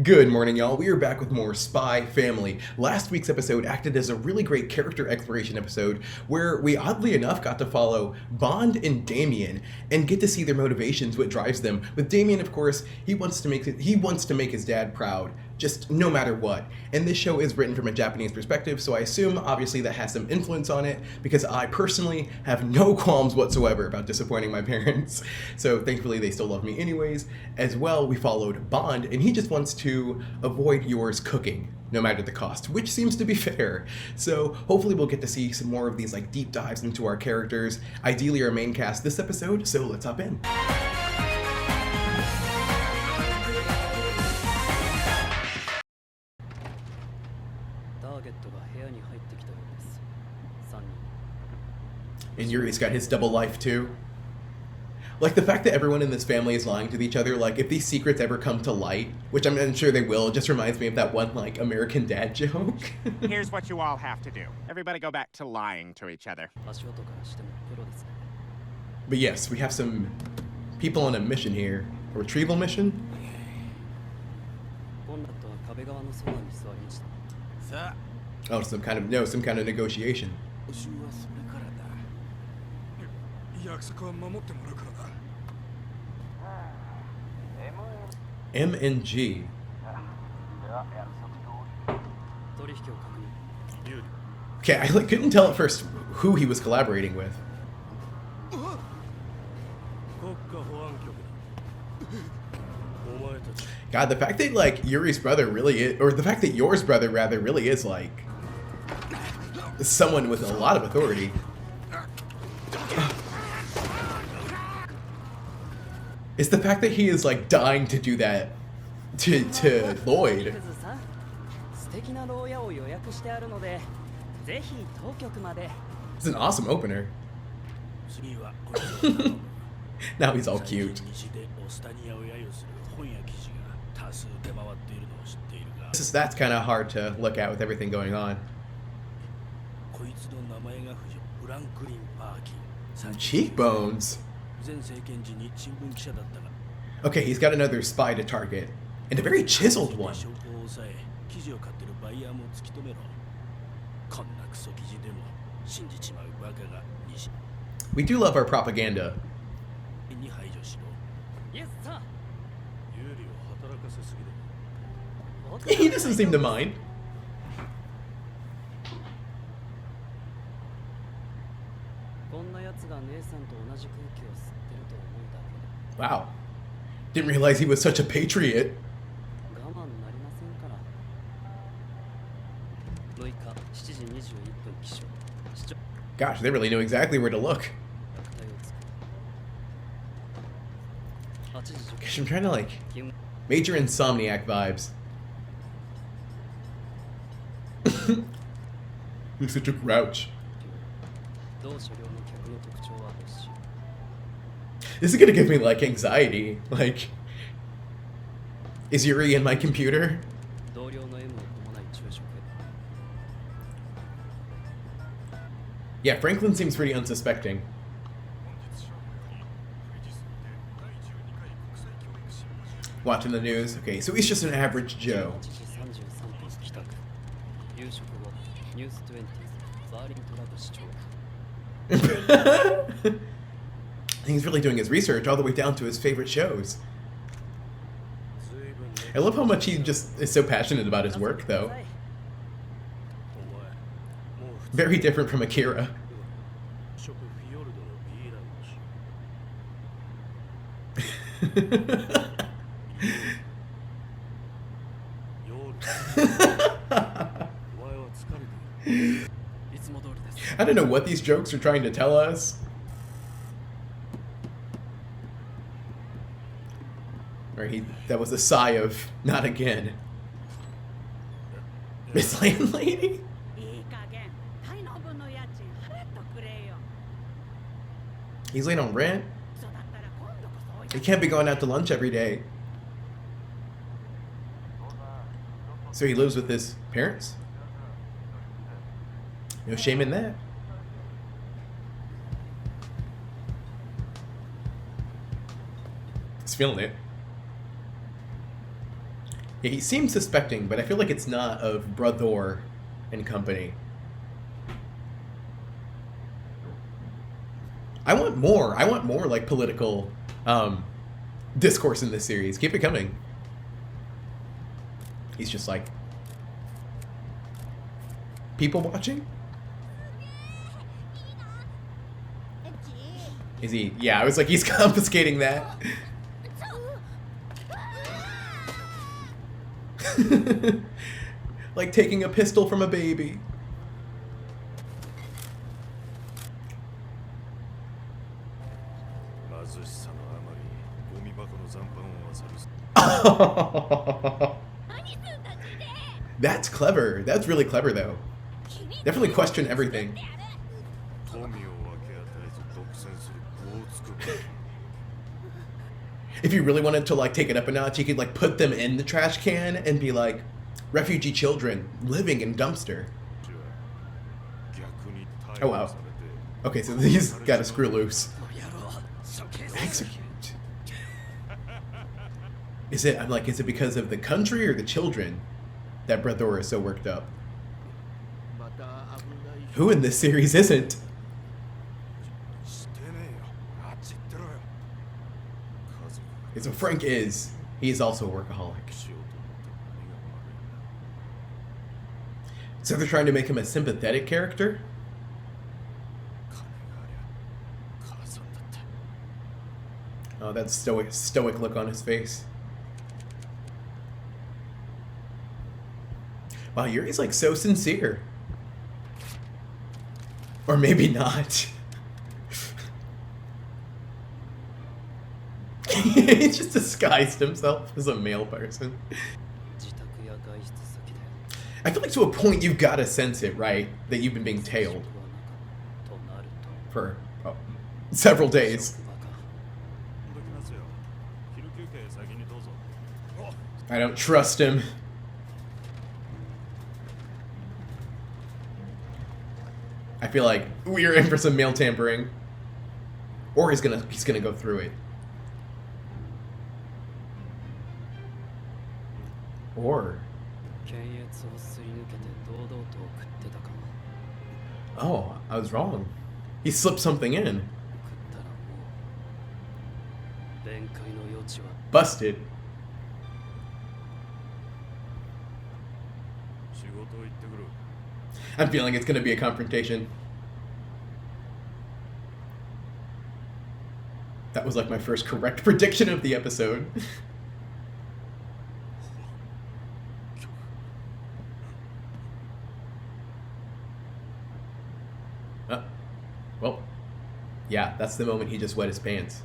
Good morning, y'all. We are back with more Spy Family. Last week's episode acted as a really great character exploration episode where we oddly enough got to follow Bond and Damien and get to see their motivations, what drives them. With Damien, of course, he wants to make his dad proud, just no matter what. And this show is written from a Japanese perspective, so I assume obviously that has some influence on it because I personally have no qualms whatsoever about disappointing my parents. So thankfully they still love me anyways. As well, we followed Bond and he just wants to avoid yours cooking no matter the cost, which seems to be fair. So hopefully we'll get to see some more of these like deep dives into our characters, ideally our main cast this episode, so let's hop in. And Yuri's got his double life too. Like the fact that everyone in this family is lying to each other, like if these secrets ever come to light, which I'm sure they will, it just reminds me of that one like American Dad joke. Here's what you all have to do. Everybody go back to lying to each other. But yes, we have some people on a mission here. A retrieval mission? Oh, some kind of negotiation. M and G. Okay, I couldn't tell at first who he was collaborating with. God, the fact that like Yuri's brother really is, or the fact that yours brother rather really is like someone with a lot of authority. It's the fact that he is like dying to do that to Lloyd. It's an awesome opener. Now he's all cute. That's kind of hard to look at with everything going on. Cheekbones. Okay, he's got another spy to target, and a very chiseled one. We do love our propaganda. He doesn't seem to mind. Wow. Didn't realize he was such a patriot. Gosh, they really know exactly where to look. Gosh, I'm trying to like major Insomniac vibes. He's such a grouch. This is gonna give me like anxiety. Like, is Yuri in my computer? Yeah, Franklin seems pretty unsuspecting. Watching the news. Okay, so he's just an average Joe. He's really doing his research all the way down to his favorite shows. I love how much he just is so passionate about his work, though. Very different from Akira. I don't know what these jokes are trying to tell us. Or that was a sigh of, not again. Miss Landlady? He's late on rent? He can't be going out to lunch every day. So he lives with his parents? No shame in that. He's feeling it. Yeah, he seems suspecting, but I feel like it's not of Brother and company. I want more. I want more like political discourse in this series. Keep it coming. He's just like people watching. Is he? Yeah, I was like, he's confiscating that. Like taking a pistol from a baby. That's clever. That's really clever, though. Definitely question everything. If you really wanted to like take it up a notch, you could like put them in the trash can and be like, refugee children living in dumpster. Oh wow. Okay, so he's got to screw loose. Execute. Is it? I'm like, is it because of the country or the children that Brother is so worked up? Who in this series isn't? Okay, so Frank is. He's also a workaholic. So they're trying to make him a sympathetic character? Oh, that stoic look on his face. Wow, Yuri's like so sincere. Or maybe not. He just disguised himself as a male person. I feel like to a point you've got to sense it, right? That you've been being tailed. For several days. I don't trust him. I feel like we're in for some male tampering. Or he's gonna go through it. Or... Oh, I was wrong. He slipped something in. Busted. I'm feeling it's gonna be a confrontation. That was like my first correct prediction of the episode. Well, yeah, that's the moment he just wet his pants.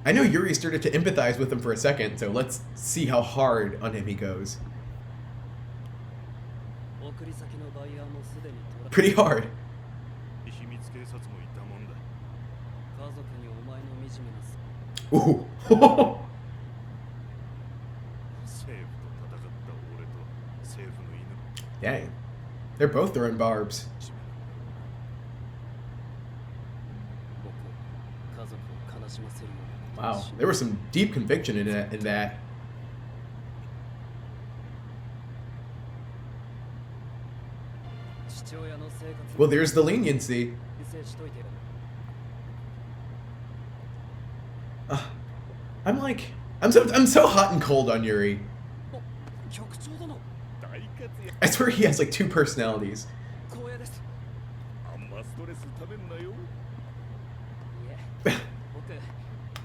I know Yuri started to empathize with him for a second, so let's see how hard on him he goes. Pretty hard. Ooh. Dang. They're both throwing barbs. Wow, there was some deep conviction in that. Well, there's the leniency. I'm so hot and cold on Yuri. I swear he has like two personalities.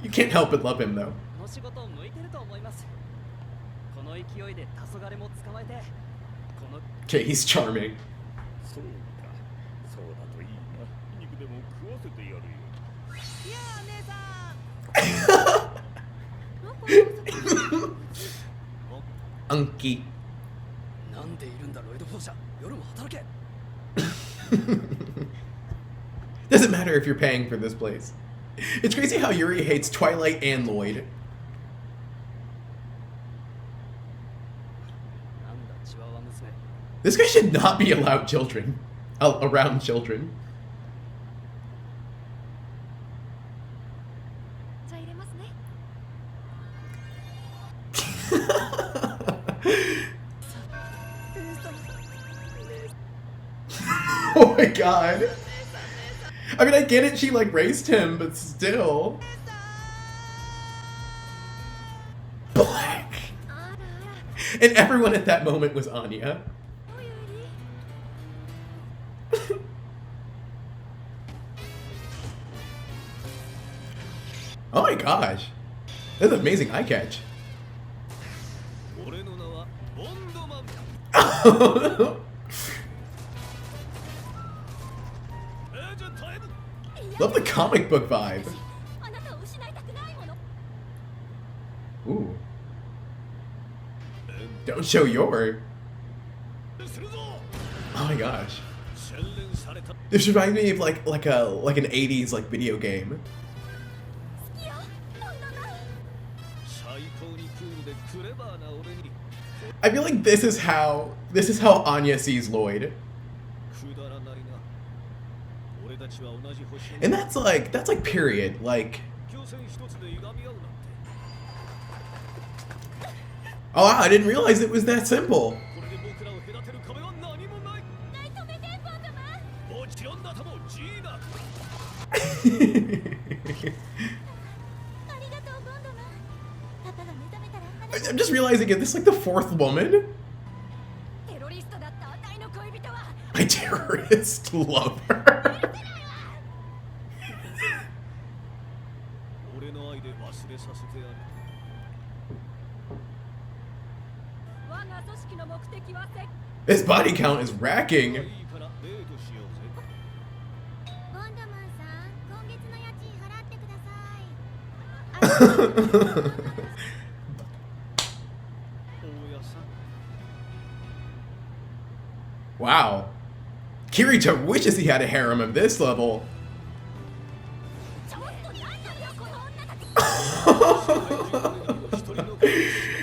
You can't help but love him though. Okay, he's charming. Unky. Doesn't matter if you're paying for this place. It's crazy how Yuri hates Twilight and Lloyd. This guy should not be allowed children. Around children. Oh my god. I mean, I get it, she like raised him, but still. Black. And everyone at that moment was Anya. Oh my gosh. That's an amazing eye catch. Love the comic book vibe. Ooh. Don't show your. Oh my gosh. This reminds me of like an 80s like video game. I feel like this is how Anya sees Lloyd. And that's like period, like. Oh wow, I didn't realize it was that simple. I'm just realizing it, this is like the fourth woman? My terrorist lover. His body count is racking. Wow. Kirito wishes he had a harem of this level.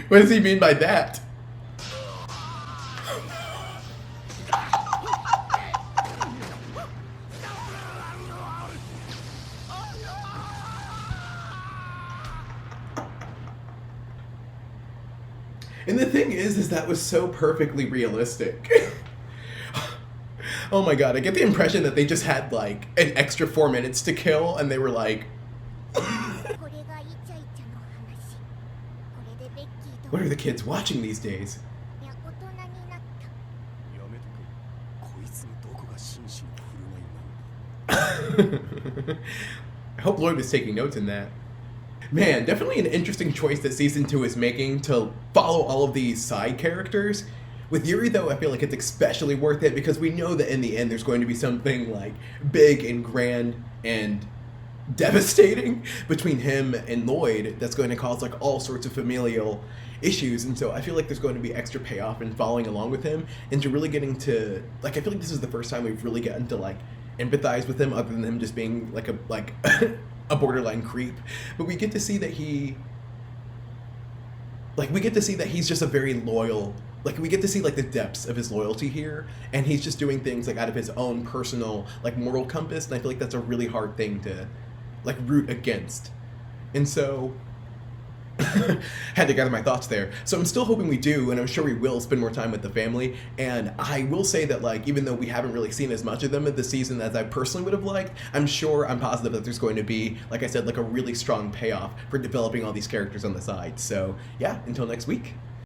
What does he mean by that? And the thing is that was so perfectly realistic. Oh my god, I get the impression that they just had like an extra 4 minutes to kill and they were like... What are the kids watching these days? I hope Lloyd was taking notes in that. Man, definitely an interesting choice that Season 2 is making to follow all of these side characters. With Yuri, though, I feel like it's especially worth it because we know that in the end there's going to be something like big and grand and devastating between him and Lloyd that's going to cause like all sorts of familial issues, and so I feel like there's going to be extra payoff in following along with him and to really getting to like, I feel like this is the first time we've really gotten to like empathize with him other than him just being like a borderline creep, but we get to see that he's just a very loyal, like we get to see like the depths of his loyalty here, and he's just doing things like out of his own personal like moral compass, and I feel like that's a really hard thing to like root against. And so had to gather my thoughts there. So I'm still hoping we do, and I'm sure we will spend more time with the family. And I will say that like, even though we haven't really seen as much of them in the season as I personally would have liked, I'm positive that there's going to be, like I said, like a really strong payoff for developing all these characters on the side. So yeah, until next week.